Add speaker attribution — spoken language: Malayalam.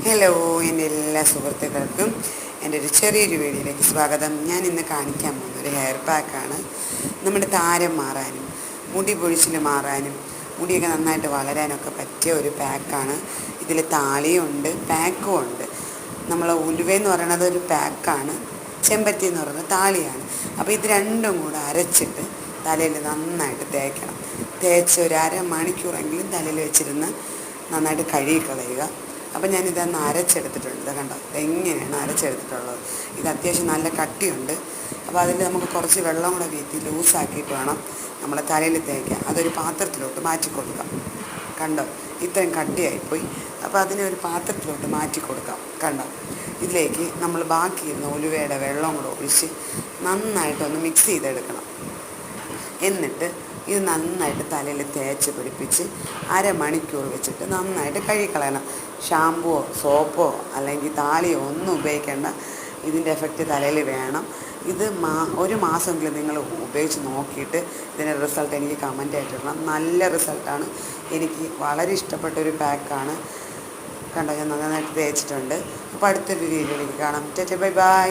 Speaker 1: ഹലോ, എൻ്റെ എല്ലാ സുഹൃത്തുക്കൾക്കും എൻ്റെ ഒരു ചെറിയൊരു വീഡിയോയിലേക്ക് സ്വാഗതം. ഞാൻ ഇന്ന് കാണിക്കാൻ പോകുന്ന ഒരു ഹെയർ പാക്കാണ്. നമ്മുടെ താരം മാറാനും മുടി പൊഴിച്ചിൽ മാറാനും മുടിയൊക്കെ നന്നായിട്ട് വളരാനൊക്കെ പറ്റിയ ഒരു പാക്കാണ്. ഇതിൽ താളിയുണ്ട്, പാക്കും ഉണ്ട്. നമ്മൾ ഉലുവയെന്ന് പറയുന്നത് ഒരു പാക്കാണ്, ചെമ്പരത്തി എന്ന് പറയുന്നത് താളിയാണ്. അപ്പോൾ ഇത് രണ്ടും കൂടെ അരച്ചിട്ട് തലയിൽ നന്നായിട്ട് തേക്കണം. തേച്ച് ഒരു അരമണിക്കൂറെങ്കിലും തലയിൽ വെച്ചിരുന്ന് നന്നായിട്ട് കഴുകി കളയുക. അപ്പോൾ ഞാനിതൊന്ന് അരച്ചെടുത്തിട്ടുണ്ട്. ഇത് കണ്ടോ, ഇതെങ്ങനെയാണ് അരച്ചെടുത്തിട്ടുള്ളത്. ഇത് അത്യാവശ്യം നല്ല കട്ടിയുണ്ട്. അപ്പോൾ അതിൽ നമുക്ക് കുറച്ച് വെള്ളം കൂടെ വീത്തി ലൂസാക്കിയിട്ട് വേണം നമ്മൾ തലയിൽ തേക്കാൻ. അതൊരു പാത്രത്തിലോട്ട് മാറ്റി കൊടുക്കാം. കണ്ടോ, ഇത്രയും കട്ടിയായിപ്പോയി. അപ്പോൾ അതിനെ ഒരു പാത്രത്തിലോട്ട് മാറ്റി കൊടുക്കാം. കണ്ടോ, ഇതിലേക്ക് നമ്മൾ ബാക്കിയിരുന്ന ഉലുവയുടെ വെള്ളം കൂടെ ഒഴിച്ച് നന്നായിട്ടൊന്ന് മിക്സ് ചെയ്തെടുക്കണം. എന്നിട്ട് ഇത് നന്നായിട്ട് തലയിൽ തേച്ച് പിടിപ്പിച്ച് അരമണിക്കൂർ വെച്ചിട്ട് നന്നായിട്ട് കഴുകിക്കളയണം. ഷാമ്പുവോ സോപ്പോ അല്ലെങ്കിൽ താളിയോ ഒന്നും ഉപയോഗിക്കേണ്ട. ഇതിൻ്റെ എഫക്റ്റ് തലയിൽ വേണം. ഇത് ഒരു മാസമെങ്കിലും നിങ്ങൾ ഉപയോഗിച്ച് നോക്കിയിട്ട് ഇതിൻ്റെ റിസൾട്ട് എനിക്ക് കമൻ്റ് ആയിട്ടിടണം. നല്ല റിസൾട്ടാണ്. എനിക്ക് വളരെ ഇഷ്ടപ്പെട്ടൊരു പാക്കാണ്. കണ്ടോ, ഞാൻ നന്നായിട്ട് തേച്ചിട്ടുണ്ട്. അപ്പോൾ അടുത്തൊരു വീഡിയോയിലേക്ക് കാണാം. Bye bye.